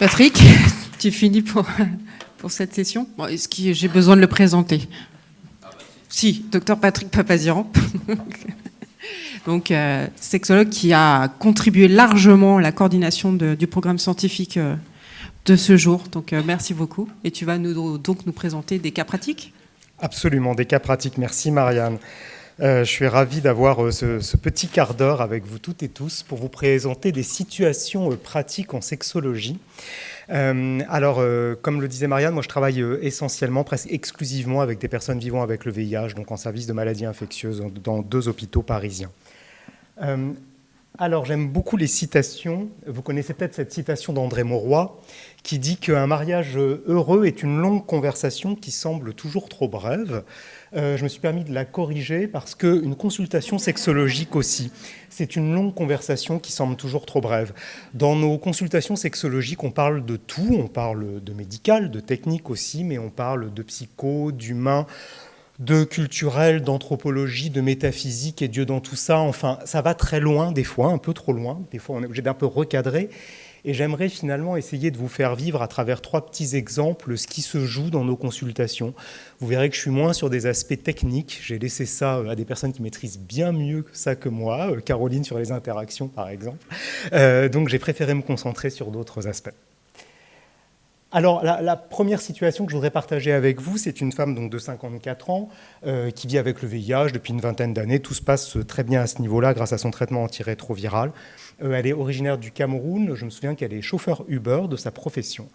Patrick, tu finis pour cette session. Bon, est-ce que j'ai besoin de le présenter? Si, docteur Patrick Papazian. Donc, sexologue qui a contribué largement à la coordination du programme scientifique de ce jour. Donc, merci beaucoup. Et tu vas donc nous présenter des cas pratiques? Absolument, des cas pratiques. Merci Marianne. Je suis ravi d'avoir ce petit quart d'heure avec vous toutes et tous pour vous présenter des situations pratiques en sexologie. Comme le disait Marianne, moi je travaille essentiellement, presque exclusivement avec des personnes vivant avec le VIH, donc en service de maladies infectieuses dans 2 hôpitaux parisiens. J'aime beaucoup les citations. Vous connaissez peut-être cette citation d'André Mauroy qui dit qu'un mariage heureux est une longue conversation qui semble toujours trop brève. Je me suis permis de la corriger parce qu'une consultation sexologique aussi, c'est une longue conversation qui semble toujours trop brève. Dans nos consultations sexologiques, on parle de tout, on parle de médical, de technique aussi, mais on parle de psycho, d'humain, de culturel, d'anthropologie, de métaphysique et Dieu dans tout ça. Enfin, ça va très loin des fois, un peu trop loin. Des fois, on est obligé d'un peu recadrer. Et j'aimerais finalement essayer de vous faire vivre à travers 3 petits exemples ce qui se joue dans nos consultations. Vous verrez que je suis moins sur des aspects techniques. J'ai laissé ça à des personnes qui maîtrisent bien mieux que ça que moi. Caroline sur les interactions, par exemple. Donc j'ai préféré me concentrer sur d'autres aspects. Alors, la première situation que je voudrais partager avec vous, c'est une femme donc, de 54 ans qui vit avec le VIH depuis une vingtaine d'années. Tout se passe très bien à ce niveau-là grâce à son traitement antirétroviral. Elle est originaire du Cameroun. Je me souviens qu'elle est chauffeur Uber de sa profession.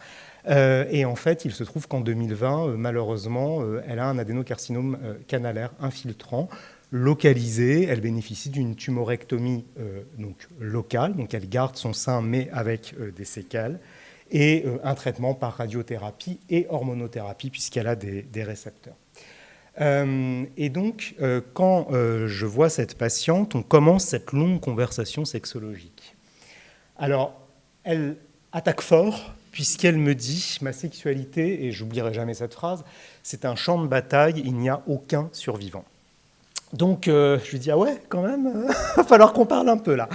Et en fait, il se trouve qu'en 2020, malheureusement, elle a un adénocarcinome canalaire infiltrant localisé. Elle bénéficie d'une tumorectomie locale. Donc, elle garde son sein, mais avec des séquelles. Et un traitement par radiothérapie et hormonothérapie, puisqu'elle a des récepteurs. Et donc, quand je vois cette patiente, on commence cette longue conversation sexologique. Alors, elle attaque fort, puisqu'elle me dit « Ma sexualité, et j'oublierai jamais cette phrase, c'est un champ de bataille, il n'y a aucun survivant. » Donc, je lui dis « Ah ouais, quand même, va falloir qu'on parle un peu là. »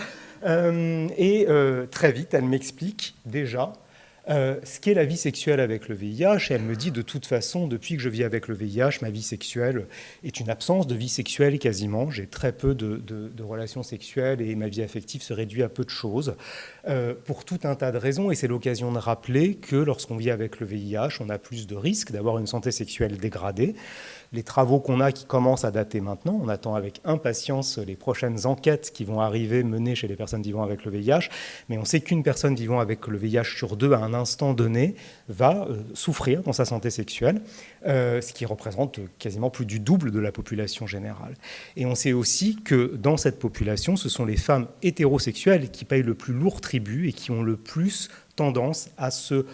Très vite, elle m'explique déjà ce qu'est la vie sexuelle avec le VIH, et elle me dit de toute façon, depuis que je vis avec le VIH, ma vie sexuelle est une absence de vie sexuelle quasiment. J'ai très peu de relations sexuelles et ma vie affective se réduit à peu de choses pour tout un tas de raisons. Et c'est l'occasion de rappeler que lorsqu'on vit avec le VIH, on a plus de risques d'avoir une santé sexuelle dégradée. Les travaux qu'on a qui commencent à dater maintenant, on attend avec impatience les prochaines enquêtes qui vont arriver menées chez les personnes vivant avec le VIH, mais on sait qu'une personne vivant avec le VIH sur 2 à un instant donné va souffrir dans sa santé sexuelle, ce qui représente quasiment plus du double de la population générale. Et on sait aussi que dans cette population, ce sont les femmes hétérosexuelles qui payent le plus lourd tribut et qui ont le plus tendance à se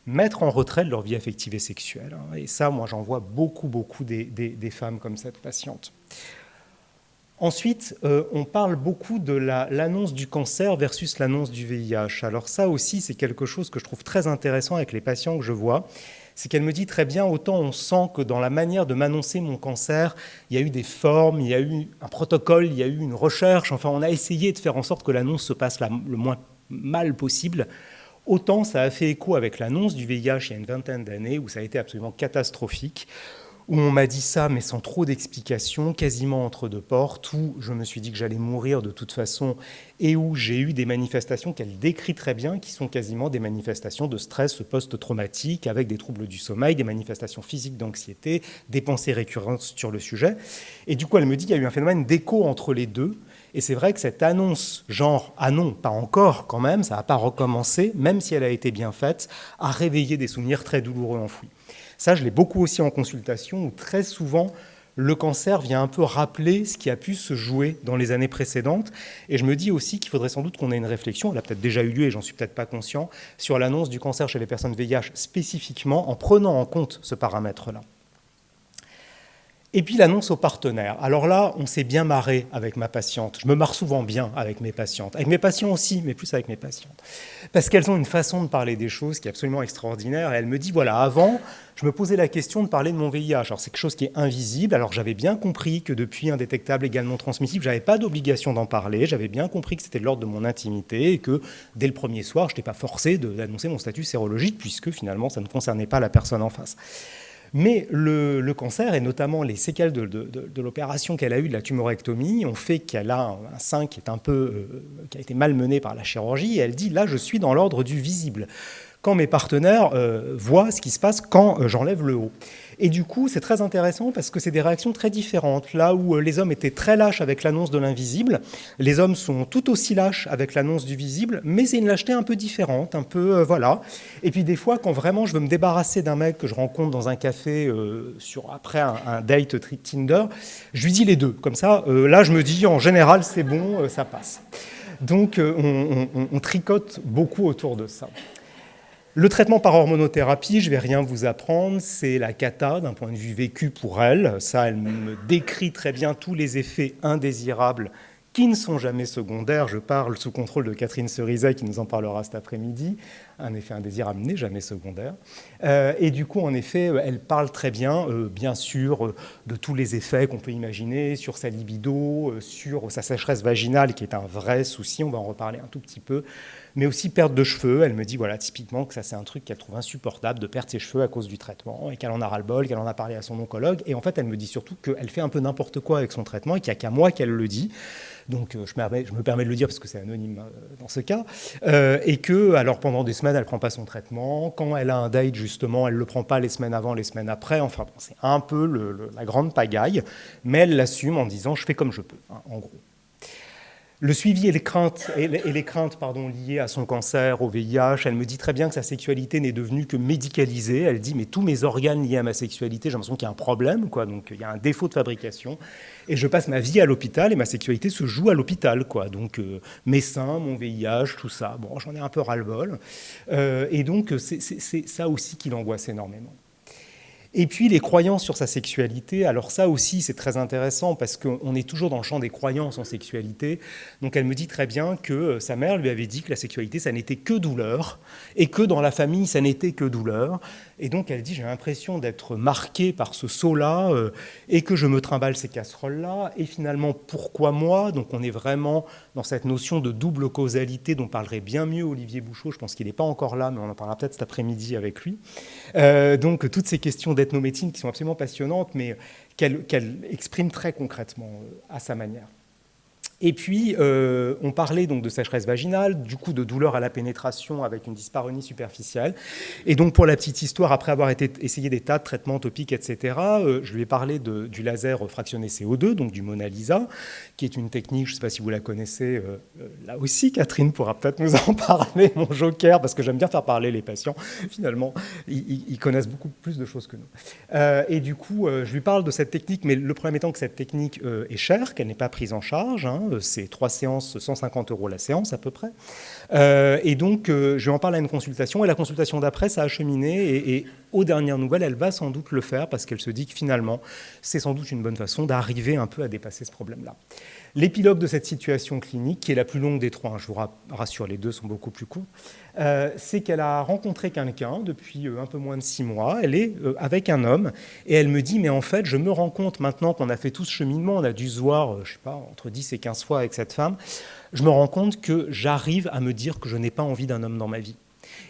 mettre en retrait de leur vie affective et sexuelle. Et ça, moi, j'en vois beaucoup des femmes comme cette patiente. Ensuite, on parle beaucoup de l'annonce du cancer versus l'annonce du VIH. Alors ça aussi, c'est quelque chose que je trouve très intéressant avec les patients que je vois. C'est qu'elle me dit très bien, autant on sent que dans la manière de m'annoncer mon cancer, il y a eu des formes, il y a eu un protocole, il y a eu une recherche. Enfin, on a essayé de faire en sorte que l'annonce se passe le moins mal possible. Autant ça a fait écho avec l'annonce du VIH il y a une vingtaine d'années, où ça a été absolument catastrophique, où on m'a dit ça, mais sans trop d'explications, quasiment entre 2 portes, où je me suis dit que j'allais mourir de toute façon, et où j'ai eu des manifestations qu'elle décrit très bien, qui sont quasiment des manifestations de stress post-traumatique, avec des troubles du sommeil, des manifestations physiques d'anxiété, des pensées récurrentes sur le sujet. Et du coup, elle me dit qu'il y a eu un phénomène d'écho entre les deux. Et c'est vrai que cette annonce, genre « ah non, pas encore quand même », ça n'a pas recommencé, même si elle a été bien faite, a réveillé des souvenirs très douloureux enfouis. Ça, je l'ai beaucoup aussi en consultation, où très souvent, le cancer vient un peu rappeler ce qui a pu se jouer dans les années précédentes. Et je me dis aussi qu'il faudrait sans doute qu'on ait une réflexion, elle a peut-être déjà eu lieu et j'en suis peut-être pas conscient, sur l'annonce du cancer chez les personnes VIH spécifiquement, en prenant en compte ce paramètre-là. Et puis l'annonce aux partenaires. Alors là, on s'est bien marré avec ma patiente. Je me marre souvent bien avec mes patientes. Avec mes patients aussi, mais plus avec mes patientes. Parce qu'elles ont une façon de parler des choses qui est absolument extraordinaire. Et elle me dit, voilà, avant, je me posais la question de parler de mon VIH. Alors c'est quelque chose qui est invisible. Alors j'avais bien compris que depuis indétectable également transmissible, je n'avais pas d'obligation d'en parler. J'avais bien compris que c'était de l'ordre de mon intimité et que dès le premier soir, je n'étais pas forcé d'annoncer mon statut sérologique puisque finalement, ça ne concernait pas la personne en face. Mais le cancer, et notamment les séquelles de l'opération qu'elle a eue de la tumorectomie, ont fait qu'elle a un sein qui a été malmené par la chirurgie. Et elle dit, là, je suis dans l'ordre du visible. Quand mes partenaires voient ce qui se passe quand j'enlève le haut. Et du coup, c'est très intéressant parce que c'est des réactions très différentes. Là où les hommes étaient très lâches avec l'annonce de l'invisible, les hommes sont tout aussi lâches avec l'annonce du visible, mais c'est une lâcheté un peu différente, un peu, voilà. Et puis des fois, quand vraiment je veux me débarrasser d'un mec que je rencontre dans un café après un date Tinder, je lui dis les deux. Comme ça, là, je me dis, en général, c'est bon, ça passe. Donc, on tricote beaucoup autour de ça. Le traitement par hormonothérapie, je ne vais rien vous apprendre, c'est la cata d'un point de vue vécu pour elle. Ça, elle me décrit très bien tous les effets indésirables qui ne sont jamais secondaires. Je parle sous contrôle de Catherine Cerizet qui nous en parlera cet après-midi. Un effet indésirable n'est jamais secondaire. Et du coup, en effet, elle parle très bien, bien sûr, de tous les effets qu'on peut imaginer sur sa libido, sur sa sécheresse vaginale, qui est un vrai souci, on va en reparler un tout petit peu, mais aussi perte de cheveux. Elle me dit, voilà, typiquement, que ça, c'est un truc qu'elle trouve insupportable, de perdre ses cheveux à cause du traitement, et qu'elle en a ras-le-bol, qu'elle en a parlé à son oncologue. Et en fait, elle me dit surtout qu'elle fait un peu n'importe quoi avec son traitement, et qu'il n'y a qu'à moi qu'elle le dit. Donc, je me permets de le dire parce que c'est anonyme dans ce cas. Et que, alors, pendant des semaines, elle ne prend pas son traitement. Quand elle a un date, justement, elle ne le prend pas les semaines avant, les semaines après. Enfin, bon, c'est un peu la grande pagaille. Mais elle l'assume en disant, je fais comme je peux, hein, en gros. Le suivi et les craintes, liées à son cancer, au VIH, elle me dit très bien que sa sexualité n'est devenue que médicalisée. Elle dit, mais tous mes organes liés à ma sexualité, j'ai l'impression qu'il y a un problème, quoi. Donc il y a un défaut de fabrication. Et je passe ma vie à l'hôpital et ma sexualité se joue à l'hôpital, quoi. Donc mes seins, mon VIH, tout ça. Bon, j'en ai un peu ras-le-bol. Et donc c'est ça aussi qui l'angoisse énormément. Et puis les croyances sur sa sexualité, alors ça aussi c'est très intéressant parce qu'on est toujours dans le champ des croyances en sexualité. Donc elle me dit très bien que sa mère lui avait dit que la sexualité ça n'était que douleur et que dans la famille ça n'était que douleur. Et donc elle dit j'ai l'impression d'être marquée par ce saut-là et que je me trimballe ces casseroles-là. Et finalement pourquoi moi? Donc on est vraiment dans cette notion de double causalité dont parlerait bien mieux Olivier Bouchot. Je pense qu'il n'est pas encore là mais on en parlera peut-être cet après-midi avec lui. Donc toutes ces questions d'ethnomédecine qui sont absolument passionnantes, mais qu'elle exprime très concrètement à sa manière. Et puis, on parlait donc de sécheresse vaginale, du coup de douleur à la pénétration avec une dyspareunie superficielle. Et donc, pour la petite histoire, après avoir essayé des tas de traitements topiques, etc., je lui ai parlé du laser fractionné CO2, donc du Mona Lisa, qui est une technique, je ne sais pas si vous la connaissez, là aussi, Catherine pourra peut-être nous en parler, mon joker, parce que j'aime bien faire parler les patients. Finalement, ils connaissent beaucoup plus de choses que nous. Et du coup, je lui parle de cette technique, mais le problème étant que cette technique est chère, qu'elle n'est pas prise en charge, hein, c'est 3 séances, 150 € la séance à peu près. Et donc, je lui en parle à une consultation, et la consultation d'après, ça a cheminé, et aux dernières nouvelles, elle va sans doute le faire, parce qu'elle se dit que finalement, c'est sans doute une bonne façon d'arriver un peu à dépasser ce problème-là. L'épilogue de cette situation clinique, qui est la plus longue des trois, hein, je vous rassure, les deux sont beaucoup plus courts, c'est qu'elle a rencontré quelqu'un depuis un peu moins de 6 mois, elle est avec un homme, et elle me dit, mais en fait, je me rends compte maintenant qu'on a fait tout ce cheminement, on a dû se voir, je sais pas, entre 10 et 15 fois avec cette femme, je me rends compte que j'arrive à me dire que je n'ai pas envie d'un homme dans ma vie.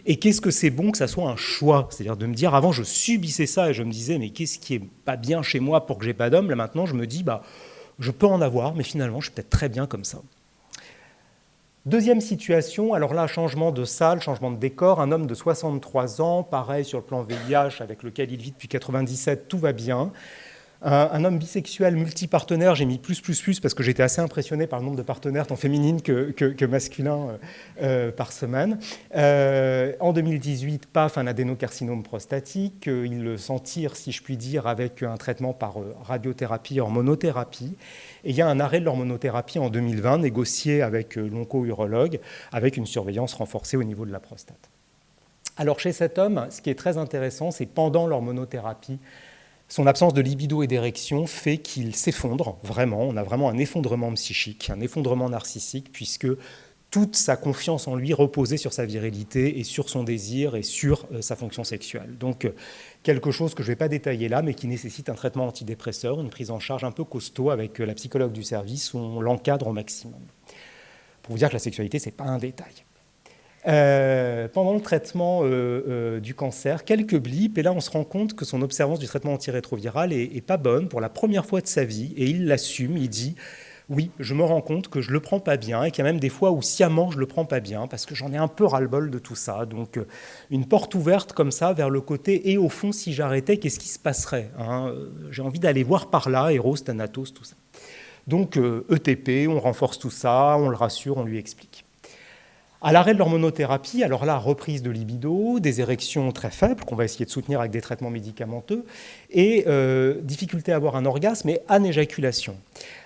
Et qu'est-ce que c'est bon que ça soit un choix, c'est-à-dire de me dire, avant je subissais ça et je me disais, mais qu'est-ce qui est pas bien chez moi pour que j'ai pas d'homme, là maintenant je me dis, je peux en avoir, mais finalement je suis peut-être très bien comme ça. Deuxième situation, alors là, changement de salle, changement de décor, un homme de 63 ans, pareil sur le plan VIH, avec lequel il vit depuis 97, tout va bien. Un homme bisexuel, multipartenaire, j'ai mis plus, parce que j'étais assez impressionné par le nombre de partenaires, tant féminines que masculins par semaine. En 2018, paf, un adénocarcinome prostatique. Il s'en tire, si je puis dire, avec un traitement par radiothérapie, hormonothérapie. Et il y a un arrêt de l'hormonothérapie en 2020, négocié avec l'onco-urologue, avec une surveillance renforcée au niveau de la prostate. Alors chez cet homme, ce qui est très intéressant, c'est pendant l'hormonothérapie, Son absence de libido et d'érection fait qu'il s'effondre, vraiment. On a vraiment un effondrement psychique, un effondrement narcissique, puisque toute sa confiance en lui reposait sur sa virilité et sur son désir et sur sa fonction sexuelle. Donc, quelque chose que je ne vais pas détailler là, mais qui nécessite un traitement antidépresseur, une prise en charge un peu costaud avec la psychologue du service où on l'encadre au maximum. Pour vous dire que la sexualité, ce n'est pas un détail. Pendant le traitement du cancer, quelques blips, et là on se rend compte que son observance du traitement antirétroviral est pas bonne pour la première fois de sa vie, et il l'assume, il dit « Oui, je me rends compte que je le prends pas bien, et qu'il y a même des fois où sciemment je le prends pas bien, parce que j'en ai un peu ras-le-bol de tout ça. » Donc une porte ouverte comme ça vers le côté « Et au fond, si j'arrêtais, qu'est-ce qui se passerait hein j'ai envie d'aller voir par là, Eros, Thanatos, tout ça. » Donc ETP, on renforce tout ça, on le rassure, on lui explique. À l'arrêt de l'hormonothérapie, alors là, reprise de libido, des érections très faibles qu'on va essayer de soutenir avec des traitements médicamenteux, et difficulté à avoir un orgasme et anéjaculation.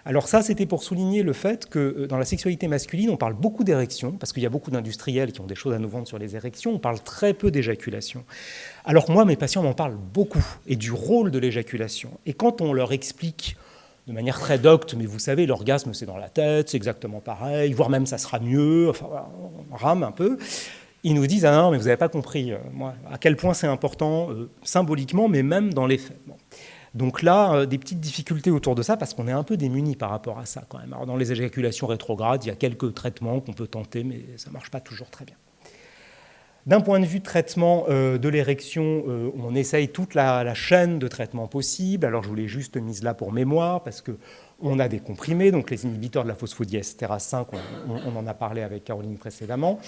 Alors ça, c'était pour souligner le fait que dans la sexualité masculine, on parle beaucoup d'érections, parce qu'il y a beaucoup d'industriels qui ont des choses à nous vendre sur les érections, on parle très peu d'éjaculation. Alors que moi, mes patients m'en parlent beaucoup, et du rôle de l'éjaculation. Et quand on leur explique de manière très docte, mais vous savez, l'orgasme, c'est dans la tête, c'est exactement pareil, voire même ça sera mieux, enfin, voilà, on rame un peu. Ils nous disent « Ah non, mais vous n'avez pas compris, moi, à quel point c'est important, symboliquement, mais même dans les faits. » Bon. Donc là, des petites difficultés autour de ça, parce qu'on est un peu démunis par rapport à ça, quand même. Alors, dans les éjaculations rétrogrades, il y a quelques traitements qu'on peut tenter, mais ça ne marche pas toujours très bien. D'un point de vue de traitement de l'érection, on essaye toute la chaîne de traitement possible. Alors, je vous l'ai juste mise là pour mémoire, parce qu'on a des comprimés, donc les inhibiteurs de la phosphodiesterase 5, on en a parlé avec Caroline précédemment.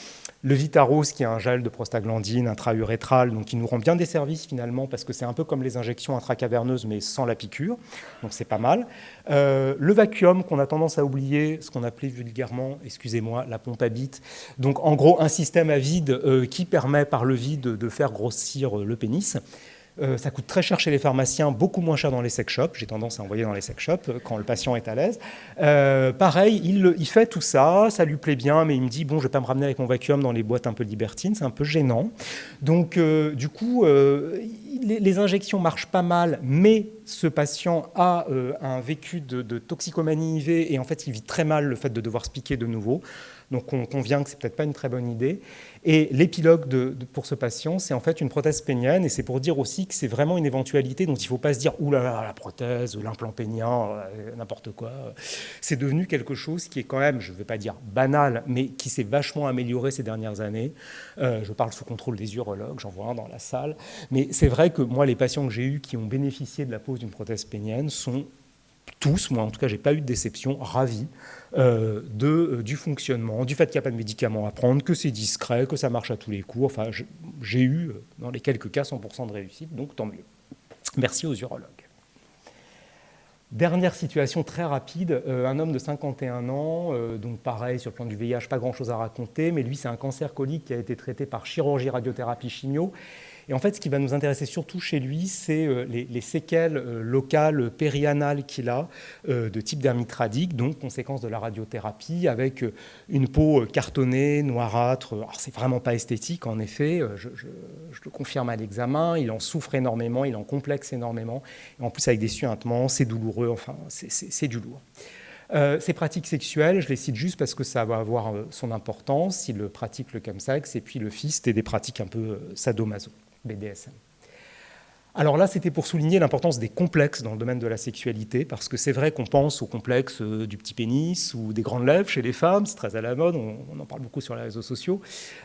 Le Vitaros, qui est un gel de prostaglandine intra-urétral, donc qui nous rend bien des services finalement, parce que c'est un peu comme les injections intracaverneuses, mais sans la piqûre, donc c'est pas mal. Le vacuum, qu'on a tendance à oublier, ce qu'on appelait vulgairement, excusez-moi, la pompe à bite. Donc en gros, un système à vide qui permet par le vide de faire grossir le pénis. Ça coûte très cher chez les pharmaciens, beaucoup moins cher dans les sex shops. J'ai tendance à envoyer dans les sex shops quand le patient est à l'aise. Pareil, il fait tout ça, ça lui plaît bien, mais il me dit « bon, je ne vais pas me ramener avec mon vacuum dans les boîtes un peu libertines, c'est un peu gênant ». Donc, du coup, les injections marchent pas mal, mais ce patient a un vécu de toxicomanie IV et en fait, il vit très mal le fait de devoir se piquer de nouveau. Donc on convient que ce n'est peut-être pas une très bonne idée. Et l'épilogue pour ce patient, c'est en fait une prothèse pénienne, et c'est pour dire aussi que c'est vraiment une éventualité dont il ne faut pas se dire « ouh là là, la prothèse, l'implant pénien, n'importe quoi ». C'est devenu quelque chose qui est quand même, je ne vais pas dire banal, mais qui s'est vachement amélioré ces dernières années. Je parle sous contrôle des urologues, j'en vois un dans la salle. Mais c'est vrai que moi, les patients que j'ai eus qui ont bénéficié de la pose d'une prothèse pénienne sont tous, moi en tout cas, je n'ai pas eu de déception, ravis du fonctionnement, du fait qu'il n'y a pas de médicaments à prendre, que c'est discret, que ça marche à tous les coups. Enfin, j'ai eu, dans les quelques cas, 100% de réussite, donc tant mieux. Merci aux urologues. Dernière situation très rapide, un homme de 51 ans, donc pareil, sur le plan du VIH, pas grand-chose à raconter, mais lui, c'est un cancer colique qui a été traité par chirurgie, radiothérapie, chimio. Et en fait, ce qui va nous intéresser surtout chez lui, c'est les séquelles locales périanales qu'il a, de type dermite radique, donc conséquence de la radiothérapie, avec une peau cartonnée, noirâtre. Alors, c'est vraiment pas esthétique, en effet, je le confirme à l'examen, il en souffre énormément, il en complexe énormément, et en plus avec des suintements, c'est douloureux, enfin, c'est du lourd. Ces pratiques sexuelles, je les cite juste parce que ça va avoir son importance, il pratique le chemsex, et puis le fist et des pratiques un peu sadomaso. BDSM. Alors là, c'était pour souligner l'importance des complexes dans le domaine de la sexualité, parce que c'est vrai qu'on pense aux complexes du petit pénis ou des grandes lèvres chez les femmes, c'est très à la mode, on en parle beaucoup sur les réseaux sociaux.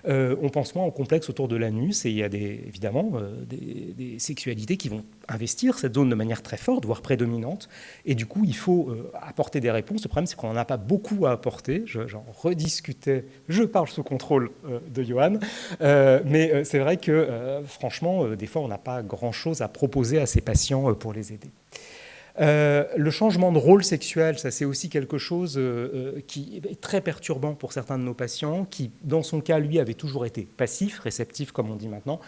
On pense moins aux complexes autour de l'anus, et il y a évidemment des sexualités qui vont investir cette zone de manière très forte, voire prédominante, et du coup, il faut apporter des réponses. Le problème, c'est qu'on n'en a pas beaucoup à apporter. J'en rediscutais, je parle sous contrôle de Johan, mais c'est vrai que, franchement, des fois, on n'a pas grand-chose à proposer à ces patients pour les aider. Le changement de rôle sexuel, ça c'est aussi quelque chose qui est très perturbant pour certains de nos patients, qui, dans son cas, lui, avait toujours été passif, réceptif, comme on dit maintenant,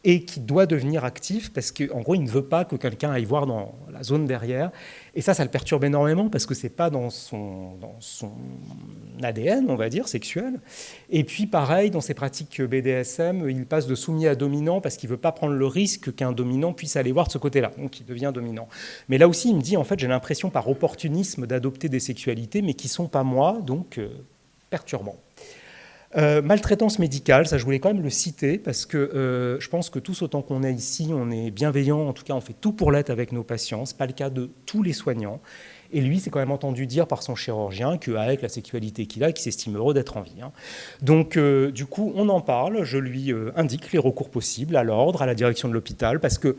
et qui doit devenir actif parce qu'en gros, il ne veut pas que quelqu'un aille voir dans la zone derrière. Et ça le perturbe énormément parce que ce n'est pas dans son ADN, on va dire, sexuel. Et puis, pareil, dans ses pratiques BDSM, il passe de soumis à dominant parce qu'il ne veut pas prendre le risque qu'un dominant puisse aller voir de ce côté-là. Donc, il devient dominant. Mais là aussi, il me dit, en fait, j'ai l'impression par opportunisme d'adopter des sexualités, mais qui ne sont pas moi, donc perturbant. Maltraitance médicale, ça je voulais quand même le citer parce que je pense que tous autant qu'on est ici, on est bienveillant, en tout cas on fait tout pour l'être avec nos patients, ce n'est pas le cas de tous les soignants. Et lui, c'est quand même entendu dire par son chirurgien qu'avec la sexualité qu'il a, qu'il s'estime heureux d'être en vie. Donc du coup, on en parle, je lui indique les recours possibles à l'ordre, à la direction de l'hôpital, parce que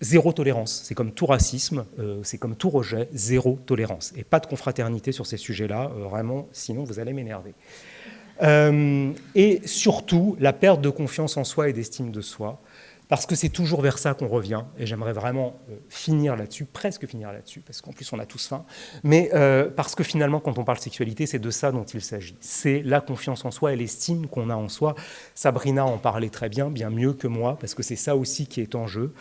zéro tolérance, c'est comme tout racisme, c'est comme tout rejet, zéro tolérance. Et pas de confraternité sur ces sujets-là, vraiment, sinon vous allez m'énerver. Et surtout, la perte de confiance en soi et d'estime de soi, parce que c'est toujours vers ça qu'on revient, et j'aimerais vraiment finir là-dessus, presque finir là-dessus, parce qu'en plus on a tous faim, mais parce que finalement, quand on parle sexualité, c'est de ça dont il s'agit. C'est la confiance en soi et l'estime qu'on a en soi. Sabrina en parlait très bien, bien mieux que moi, parce que c'est ça aussi qui est en jeu.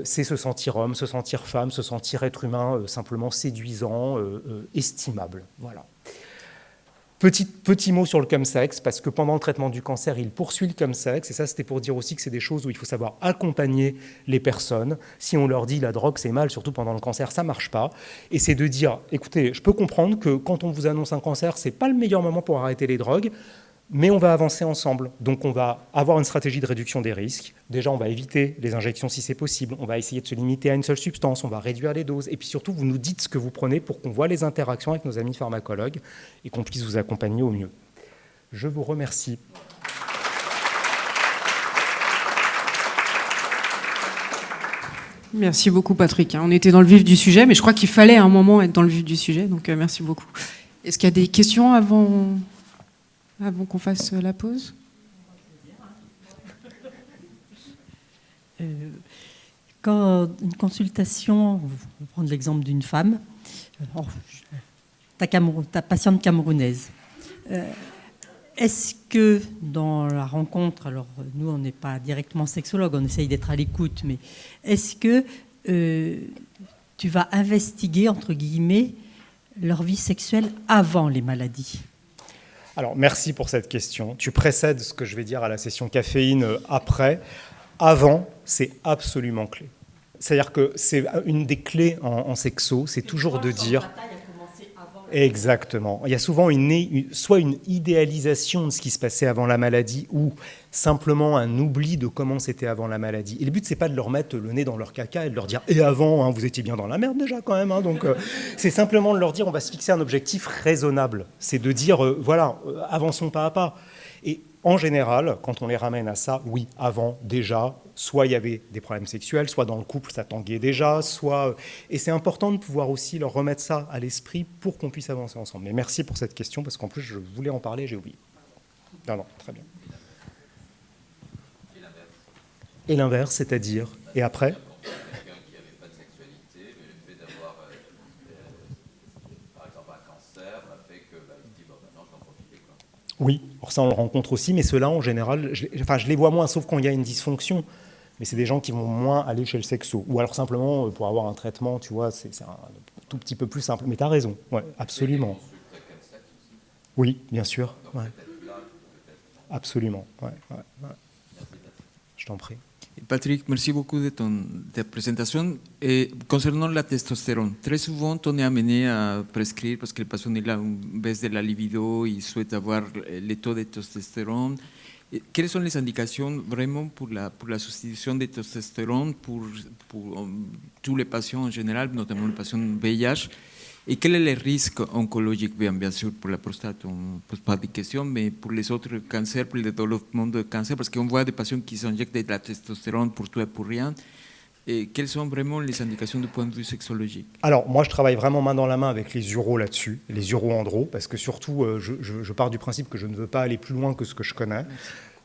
C'est se sentir homme, se sentir femme, se sentir être humain, simplement séduisant, estimable. Voilà. Petit mot sur le chemsex, parce que pendant le traitement du cancer, il poursuit le chemsex, et ça c'était pour dire aussi que c'est des choses où il faut savoir accompagner les personnes. Si on leur dit la drogue c'est mal, surtout pendant le cancer, ça ne marche pas. Et c'est de dire, écoutez, je peux comprendre que quand on vous annonce un cancer, ce n'est pas le meilleur moment pour arrêter les drogues, mais on va avancer ensemble. Donc on va avoir une stratégie de réduction des risques. Déjà, on va éviter les injections si c'est possible. On va essayer de se limiter à une seule substance. On va réduire les doses. Et puis surtout, vous nous dites ce que vous prenez pour qu'on voit les interactions avec nos amis pharmacologues et qu'on puisse vous accompagner au mieux. Je vous remercie. Merci beaucoup, Patrick. On était dans le vif du sujet, mais je crois qu'il fallait à un moment être dans le vif du sujet. Donc merci beaucoup. Est-ce qu'il y a des questions avant qu'on fasse la pause? Quand une consultation, on va prendre l'exemple d'une femme, ta patiente camerounaise, est-ce que dans la rencontre, alors nous on n'est pas directement sexologue, on essaye d'être à l'écoute, mais est-ce que tu vas investiguer, entre guillemets, leur vie sexuelle avant les maladies? Alors, merci pour cette question. Tu précèdes ce que je vais dire à la session caféine après. Avant, c'est absolument clé. C'est-à-dire que c'est une des clés en sexo, c'est toujours de dire... Exactement. Il y a souvent soit une idéalisation de ce qui se passait avant la maladie ou simplement un oubli de comment c'était avant la maladie. Et le but, c'est pas de leur mettre le nez dans leur caca et de leur dire « Et avant, vous étiez bien dans la merde déjà quand même. » Donc, c'est simplement de leur dire « On va se fixer un objectif raisonnable. » C'est de dire « Voilà, avançons pas à pas. » Et en général, quand on les ramène à ça, oui, avant, déjà, soit il y avait des problèmes sexuels, soit dans le couple, ça tanguait déjà, soit... Et c'est important de pouvoir aussi leur remettre ça à l'esprit pour qu'on puisse avancer ensemble. Mais merci pour cette question, parce qu'en plus, je voulais en parler, j'ai oublié. Non, très bien. Et l'inverse, c'est-à-dire... Et après ? Quelqu'un qui n'avait pas de sexualité, mais le fait d'avoir, par exemple, un cancer, a fait que, il se dit, maintenant, je vais en profiter, quoi. Oui, alors ça on le rencontre aussi, mais ceux-là en général, je les vois moins, sauf quand il y a une dysfonction. Mais c'est des gens qui vont moins aller chez le sexo. Ou alors simplement pour avoir un traitement, tu vois, c'est un tout petit peu plus simple. Mais tu as raison, ouais, absolument. Oui, bien sûr. Ouais. Absolument. Ouais. Je t'en prie. Patrick, merci beaucoup de ta présentation. Concernant la testostérone, très souvent on est amené à prescrire parce que le patient a une baisse de la libido, il souhaite avoir le taux de testostérone. Quelles sont les indications vraiment pour la substitution de testostérone pour tous les patients en général, notamment les patients VIH? Et quel est le risque oncologique, bien sûr, pour la prostate, on ne pose pas de questions, mais pour les autres cancers, pour le développement de cancer, parce qu'on voit des patients qui s'injectent de la testostérone pour tout et pour rien. Et quelles sont vraiment les indications du point de vue sexologique? Alors, moi, je travaille vraiment main dans la main avec les uros là-dessus, les uro-andro, parce que surtout, je pars du principe que je ne veux pas aller plus loin que ce que je connais.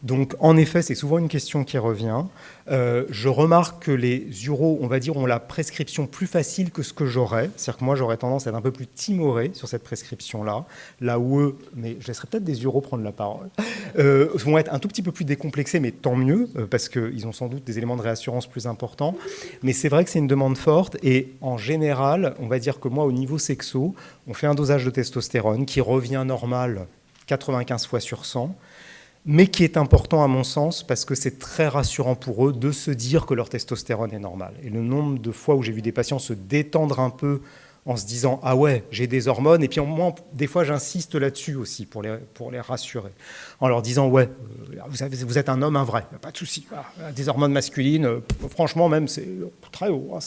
Donc, en effet, c'est souvent une question qui revient. Je remarque que les uros, on va dire, ont la prescription plus facile que ce que j'aurais. C'est-à-dire que moi, j'aurais tendance à être un peu plus timoré sur cette prescription-là, là où eux, mais je laisserai peut-être des uros prendre la parole, vont être un tout petit peu plus décomplexés, mais tant mieux, parce qu'ils ont sans doute des éléments de réassurance plus importants. Mais c'est vrai que c'est une demande forte, et en général, on va dire que moi, au niveau sexo, on fait un dosage de testostérone qui revient normal 95 fois sur 100, mais qui est important à mon sens parce que c'est très rassurant pour eux de se dire que leur testostérone est normal. Et le nombre de fois où j'ai vu des patients se détendre un peu en se disant « Ah ouais, j'ai des hormones », et puis moi, des fois, j'insiste là-dessus aussi pour les rassurer, en leur disant « Ouais, vous êtes un homme, un vrai, pas de souci. Des hormones masculines, franchement, même, c'est très haut. Hein,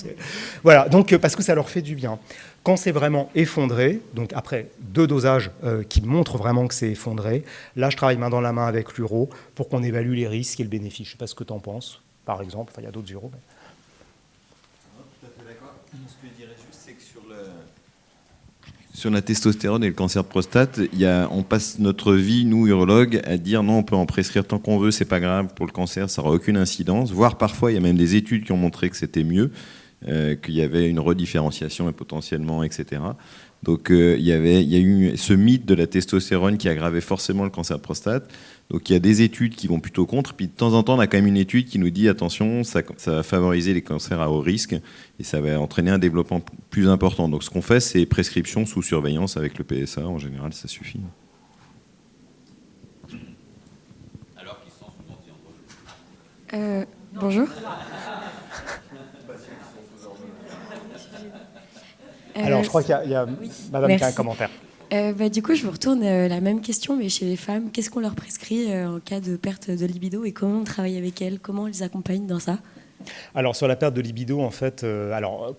voilà, donc parce que ça leur fait du bien. » Quand c'est vraiment effondré, donc après 2 dosages qui montrent vraiment que c'est effondré, là, je travaille main dans la main avec l'uro pour qu'on évalue les risques et le bénéfice. Je ne sais pas ce que tu en penses, par exemple. Enfin, il y a d'autres uros. Mais... Non, tout à fait d'accord. Ce que je dirais juste, c'est que sur la testostérone et le cancer de prostate, on passe notre vie, nous, urologues, à dire non, on peut en prescrire tant qu'on veut, c'est pas grave, pour le cancer, ça n'aura aucune incidence. Voire parfois, il y a même des études qui ont montré que c'était mieux. Qu'il y avait une redifférenciation et potentiellement, etc. Donc il y a eu ce mythe de la testostérone qui aggravait forcément le cancer de prostate. Donc il y a des études qui vont plutôt contre, puis de temps en temps on a quand même une étude qui nous dit attention, ça va favoriser les cancers à haut risque et ça va entraîner un développement plus important. Donc ce qu'on fait, c'est prescription sous surveillance avec le PSA, en général ça suffit. Alors qu'ils sont sous anti-androgènes. Bonjour. Alors, je crois qu'il y a oui, madame merci. qui a un commentaire. Du coup, je vous retourne la même question, mais chez les femmes. Qu'est-ce qu'on leur prescrit en cas de perte de libido et comment on travaille avec elles? Comment on les accompagne dans ça? Alors, sur la perte de libido, en fait,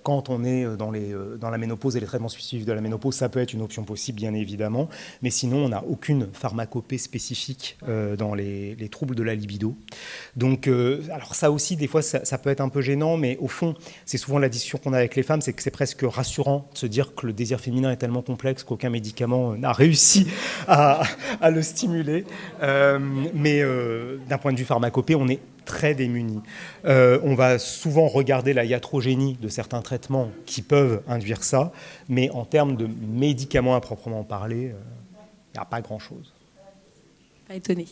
quand on est dans la ménopause et les traitements successifs de la ménopause, ça peut être une option possible, bien évidemment. Mais sinon, on n'a aucune pharmacopée spécifique dans les troubles de la libido. Donc, alors ça aussi, des fois, ça peut être un peu gênant, mais au fond, c'est souvent la discussion qu'on a avec les femmes, c'est que c'est presque rassurant de se dire que le désir féminin est tellement complexe qu'aucun médicament n'a réussi à le stimuler. Mais d'un point de vue pharmacopée, on est très démunis. On va souvent regarder la iatrogénie de certains traitements qui peuvent induire ça, mais en termes de médicaments à proprement parler, il n'y a pas grand-chose. Pas étonnée.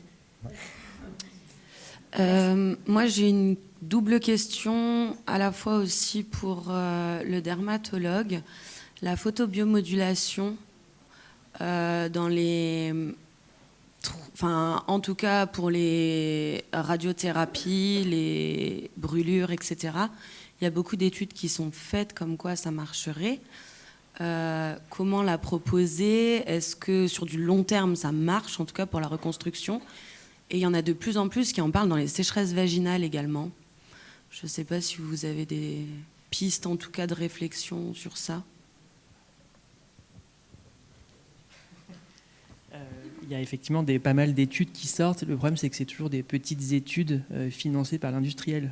Moi, j'ai une double question, à la fois aussi pour le dermatologue. La photobiomodulation dans les... Enfin, en tout cas, pour les radiothérapies, les brûlures, etc., il y a beaucoup d'études qui sont faites comme quoi ça marcherait. Comment la proposer? Est-ce que sur du long terme, ça marche, en tout cas pour la reconstruction? Et il y en a de plus en plus qui en parlent dans les sécheresses vaginales également. Je ne sais pas si vous avez des pistes, en tout cas, de réflexion sur ça. Il y a effectivement pas mal d'études qui sortent. Le problème, c'est que c'est toujours des petites études financées par l'industriel.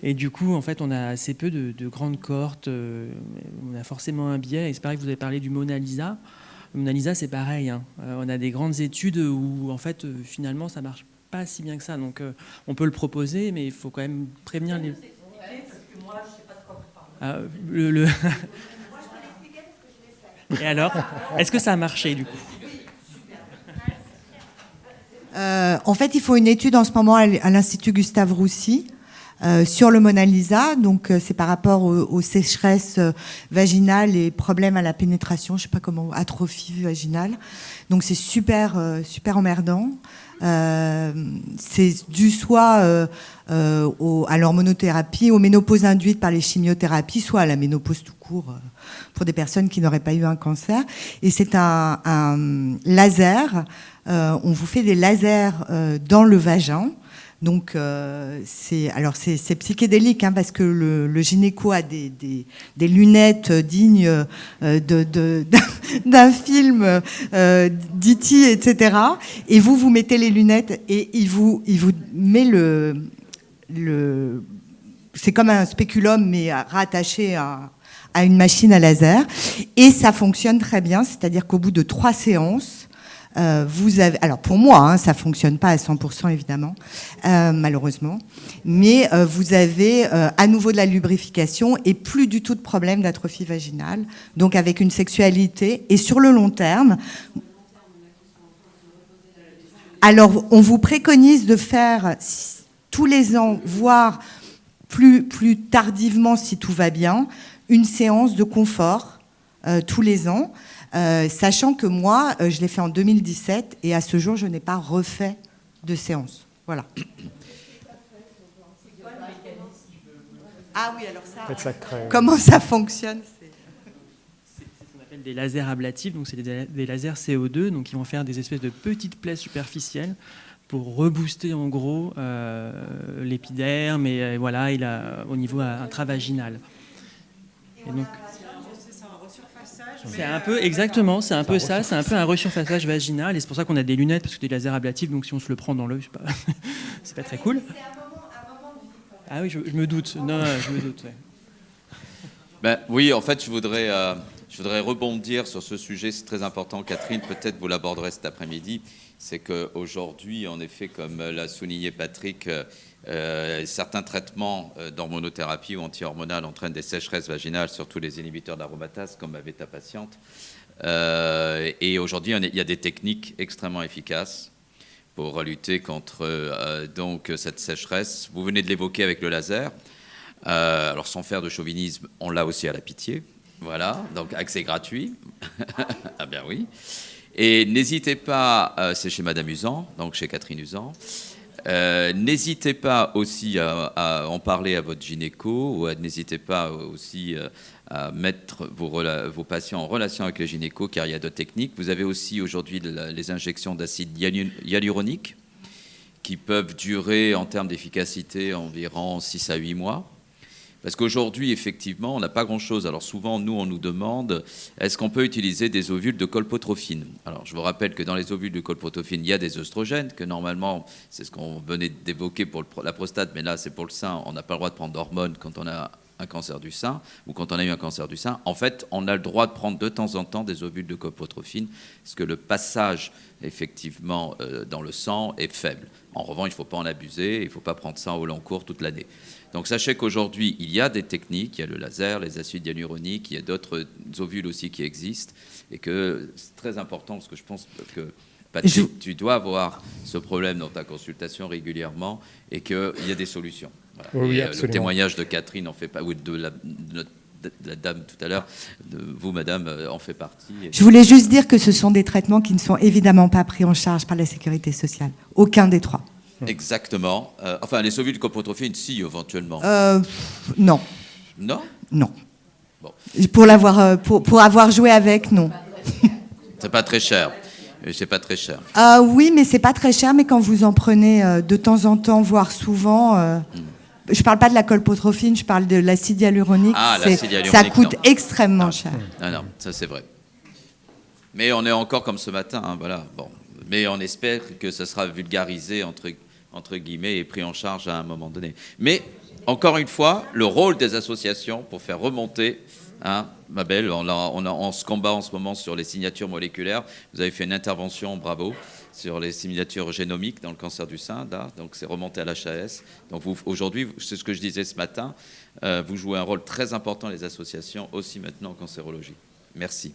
Et du coup, en fait, on a assez peu de grandes cohortes. On a forcément un biais. Et c'est pareil que vous avez parlé du Mona Lisa. Le Mona Lisa, c'est pareil. Hein. On a des grandes études où, en fait, finalement, ça ne marche pas si bien que ça. Donc, on peut le proposer, mais il faut quand même prévenir les... Et alors, est-ce que ça a marché, du coup? En fait, il faut une étude en ce moment à l'Institut Gustave Roussy sur le Mona Lisa. Donc, c'est par rapport aux sécheresses vaginales et problèmes à la pénétration, je ne sais pas comment, atrophie vaginale. Donc, c'est super emmerdant. C'est dû soit à l'hormonothérapie, aux ménopauses induites par les chimiothérapies, soit à la ménopause tout court pour des personnes qui n'auraient pas eu un cancer. Et c'est un laser. On vous fait des lasers dans le vagin. Donc, c'est psychédélique, hein, parce que le gynéco a des lunettes dignes d'un film d'E.T., etc. Et vous mettez les lunettes et il vous met c'est comme un spéculum, mais rattaché à une machine à laser. Et ça fonctionne très bien, c'est-à-dire qu'au bout de 3 séances, alors pour moi, hein, ça fonctionne pas à 100% évidemment, malheureusement, mais vous avez à nouveau de la lubrification et plus du tout de problème d'atrophie vaginale, donc avec une sexualité, et sur le long terme. Alors, on vous préconise de faire tous les ans, voire plus tardivement si tout va bien, une séance de confort tous les ans, sachant que moi, je l'ai fait en 2017 et à ce jour, je n'ai pas refait de séance. Voilà. Ah oui, alors ça, comment ça fonctionne? C'est ce qu'on appelle des lasers ablatifs, donc c'est des lasers CO2, donc ils vont faire des espèces de petites plaies superficielles pour rebooster en gros l'épiderme et voilà, il a au niveau intravaginal. Et donc c'est un peu exactement, c'est un peu ça, c'est un peu un resurfaçage vaginal et c'est pour ça qu'on a des lunettes parce que des lasers ablatifs, donc si on se le prend dans l'œil, c'est pas très cool. Ah oui, je me doute. Non, je me doute. Ouais. Ben, oui, en fait, je voudrais rebondir sur ce sujet. C'est très important, Catherine. Peut-être vous l'aborderez cet après-midi. C'est qu'aujourd'hui, en effet, comme l'a souligné Patrick, certains traitements d'hormonothérapie ou anti-hormonales entraînent des sécheresses vaginales, surtout les inhibiteurs d'aromatase, comme avait ta patiente. Et aujourd'hui, il y a des techniques extrêmement efficaces pour lutter contre donc cette sécheresse. Vous venez de l'évoquer avec le laser. Alors sans faire de chauvinisme, on l'a aussi à la Pitié. Voilà, donc accès gratuit. Ah bien oui. Et n'hésitez pas, c'est chez Madame Usan, donc chez Catherine Usan. N'hésitez pas aussi à en parler à votre gynéco, ou n'hésitez pas aussi à mettre vos patients en relation avec les gynécos, car il y a d'autres techniques. Vous avez aussi aujourd'hui les injections d'acide hyaluronique qui peuvent durer en termes d'efficacité environ 6 à 8 mois. Parce qu'aujourd'hui, effectivement, on n'a pas grand-chose. Alors souvent, nous, on nous demande, est-ce qu'on peut utiliser des ovules de colpotrophine? Alors je vous rappelle que dans les ovules de colpotrophine, il y a des œstrogènes, que normalement, c'est ce qu'on venait d'évoquer pour la prostate, mais là, c'est pour le sein. On n'a pas le droit de prendre d'hormones quand on a un cancer du sein ou quand on a eu un cancer du sein. En fait, on a le droit de prendre de temps en temps des ovules de colpotrophine parce que le passage, effectivement, dans le sang est faible. En revanche, il ne faut pas en abuser, il ne faut pas prendre ça au long cours toute l'année. Donc sachez qu'aujourd'hui, il y a des techniques, il y a le laser, les acides hyaluroniques, il y a d'autres ovules aussi qui existent, et que c'est très important, parce que je pense que Patrick, tu dois avoir ce problème dans ta consultation régulièrement, et qu'il y a des solutions. Voilà. Oui, et absolument. le témoignage de Catherine en fait pas, ou de la dame tout à l'heure, de vous, madame, en fait partie. Je voulais juste dire que ce sont des traitements qui ne sont évidemment pas pris en charge par la sécurité sociale. Aucun des trois. Exactement. Enfin, les ovules de colpotrophine, si, éventuellement. Non. Non? Non. Bon. Pour avoir joué avec, non. C'est pas très cher. C'est pas très cher. Oui, mais c'est pas très cher, mais quand vous en prenez de temps en temps, voire souvent... Je parle pas de la colpotrophine, je parle de l'acide hyaluronique. Ah, l'acide hyaluronique, ça coûte non. extrêmement cher. Non, ça c'est vrai. Mais on est encore comme ce matin, hein, voilà. Bon. Mais on espère que ça sera vulgarisé, entre guillemets, et pris en charge à un moment donné. Mais, encore une fois, le rôle des associations pour faire remonter, hein, ma belle, on se combat en ce moment sur les signatures moléculaires. Vous avez fait une intervention, bravo, sur les signatures génomiques dans le cancer du sein, là, donc c'est remonté à l'HAS. Donc aujourd'hui, c'est ce que je disais ce matin, vous jouez un rôle très important, les associations, aussi maintenant en cancérologie. Merci.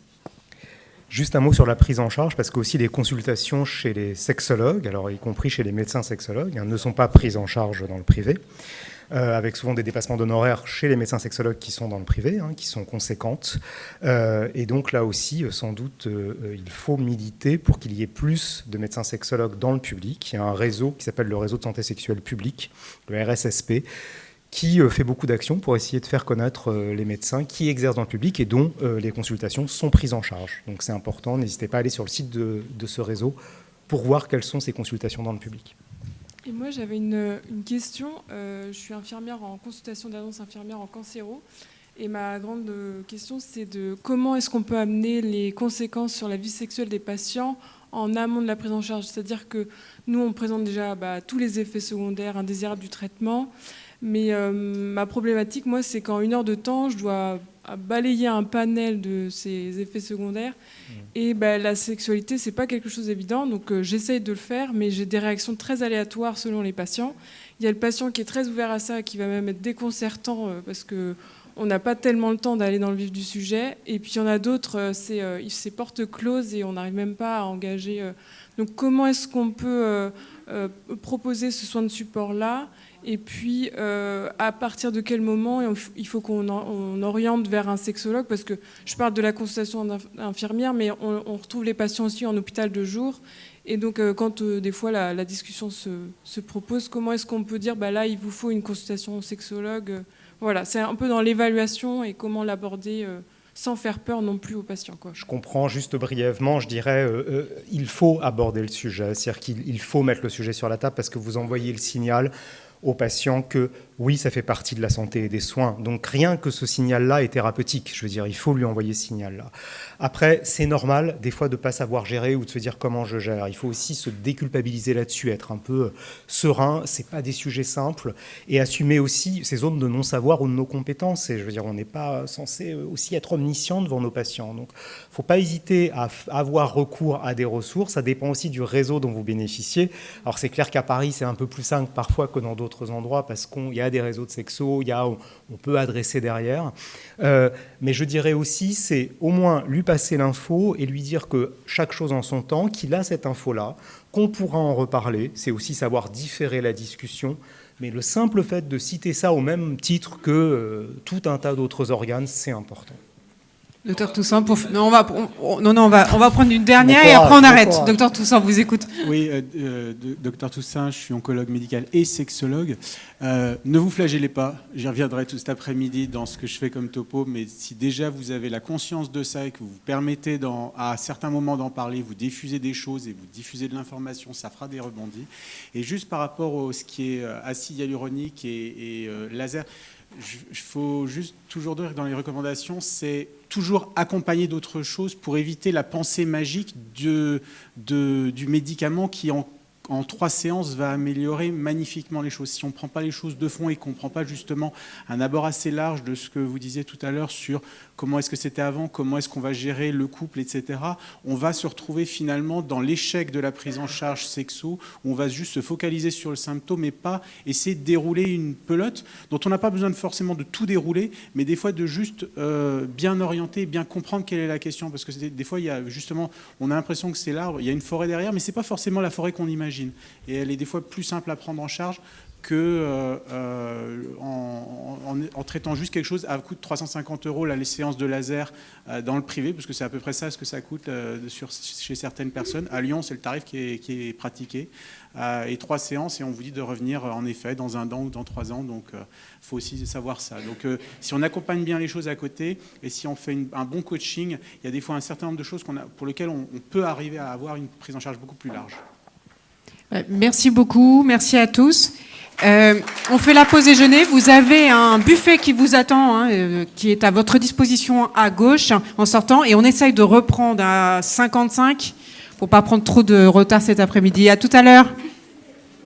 Juste un mot sur la prise en charge, parce qu'aussi les consultations chez les sexologues, alors y compris chez les médecins sexologues, ne sont pas prises en charge dans le privé, avec souvent des dépassements d'honoraires chez les médecins sexologues qui sont dans le privé, qui sont conséquentes. Et donc là aussi, sans doute, il faut militer pour qu'il y ait plus de médecins sexologues dans le public. Il y a un réseau qui s'appelle le réseau de santé sexuelle publique, le RSSP, qui fait beaucoup d'actions pour essayer de faire connaître les médecins qui exercent dans le public et dont les consultations sont prises en charge. Donc c'est important, n'hésitez pas à aller sur le site de ce réseau pour voir quelles sont ces consultations dans le public. Et moi j'avais une question, je suis infirmière en consultation d'annonce infirmière en cancéro, et ma grande question c'est de comment est-ce qu'on peut amener les conséquences sur la vie sexuelle des patients en amont de la prise en charge. C'est-à-dire que nous on présente déjà tous les effets secondaires indésirables du traitement. Mais ma problématique, moi, c'est qu'en 1 heure de temps, je dois balayer un panel de ces effets secondaires. Et la sexualité, c'est pas quelque chose d'évident, donc j'essaye de le faire, mais j'ai des réactions très aléatoires selon les patients. Il y a le patient qui est très ouvert à ça, qui va même être déconcertant parce qu'on n'a pas tellement le temps d'aller dans le vif du sujet. Et puis il y en a d'autres, c'est porte close et on n'arrive même pas à engager. Donc comment est-ce qu'on peut proposer ce soin de support-là ? Et puis, à partir de quel moment il faut qu'on oriente vers un sexologue ? Parce que je parle de la consultation infirmière, mais on retrouve les patients aussi en hôpital de jour. Et donc, quand des fois la discussion se propose, comment est-ce qu'on peut dire, là, il vous faut une consultation sexologue ? Voilà, c'est un peu dans l'évaluation et comment l'aborder sans faire peur non plus aux patients, quoi. Je comprends, juste brièvement, je dirais, il faut aborder le sujet. C'est-à-dire qu'il faut mettre le sujet sur la table parce que vous envoyez le signal aux patients que oui, ça fait partie de la santé et des soins. Donc rien que ce signal-là est thérapeutique. Je veux dire, il faut lui envoyer ce signal-là. Après, c'est normal des fois de ne pas savoir gérer ou de se dire comment je gère. Il faut aussi se déculpabiliser là-dessus, être un peu serein. C'est pas des sujets simples et assumer aussi ces zones de non-savoir ou de nos compétences. Et je veux dire, on n'est pas censé aussi être omniscient devant nos patients. Donc, faut pas hésiter à avoir recours à des ressources. Ça dépend aussi du réseau dont vous bénéficiez. Alors c'est clair qu'à Paris, c'est un peu plus simple parfois que dans d'autres endroits parce qu'il y a des réseaux de sexo, on peut adresser derrière. Mais je dirais aussi, c'est au moins lui passer l'info et lui dire que chaque chose en son temps, qu'il a cette info-là, qu'on pourra en reparler. C'est aussi savoir différer la discussion. Mais le simple fait de citer ça au même titre que tout un tas d'autres organes, c'est important. Docteur Toussaint, on va prendre une dernière et après on arrête. Docteur Toussaint, vous écoute. Oui, docteur Toussaint, je suis oncologue médical et sexologue. Ne vous flagellez pas, j'y reviendrai tout cet après-midi dans ce que je fais comme topo, mais si déjà vous avez la conscience de ça et que vous vous permettez à certains moments d'en parler, vous diffusez des choses et vous diffusez de l'information, ça fera des rebondis. Et juste par rapport à ce qui est acide hyaluronique et laser, il faut juste toujours dire que dans les recommandations, c'est toujours accompagné d'autres choses pour éviter la pensée magique du médicament qui, en 3 séances, va améliorer magnifiquement les choses. Si on ne prend pas les choses de fond et qu'on ne prend pas justement un abord assez large de ce que vous disiez tout à l'heure sur comment est-ce que c'était avant, comment est-ce qu'on va gérer le couple, etc., on va se retrouver finalement dans l'échec de la prise en charge sexo, où on va juste se focaliser sur le symptôme et pas essayer de dérouler une pelote dont on n'a pas besoin forcément de tout dérouler, mais des fois de juste bien orienter, bien comprendre quelle est la question, parce que des fois, il y a justement, on a l'impression que c'est l'arbre, il y a une forêt derrière, mais ce n'est pas forcément la forêt qu'on imagine. Et elle est des fois plus simple à prendre en charge que en traitant juste quelque chose à coût de 350 € les séances de laser dans le privé, parce que c'est à peu près ça ce que ça coûte chez certaines personnes. À Lyon, c'est le tarif qui est pratiqué. Et 3 séances, et on vous dit de revenir en effet dans 1 an ou dans 3 ans. Donc il faut aussi savoir ça. Donc si on accompagne bien les choses à côté et si on fait un bon coaching, il y a des fois un certain nombre de choses pour lesquelles on peut arriver à avoir une prise en charge beaucoup plus large. Merci beaucoup, merci à tous. On fait la pause déjeuner. Vous avez un buffet qui vous attend, qui est à votre disposition à gauche en sortant, et on essaye de reprendre à 55 pour pas prendre trop de retard cet après-midi. À tout à l'heure.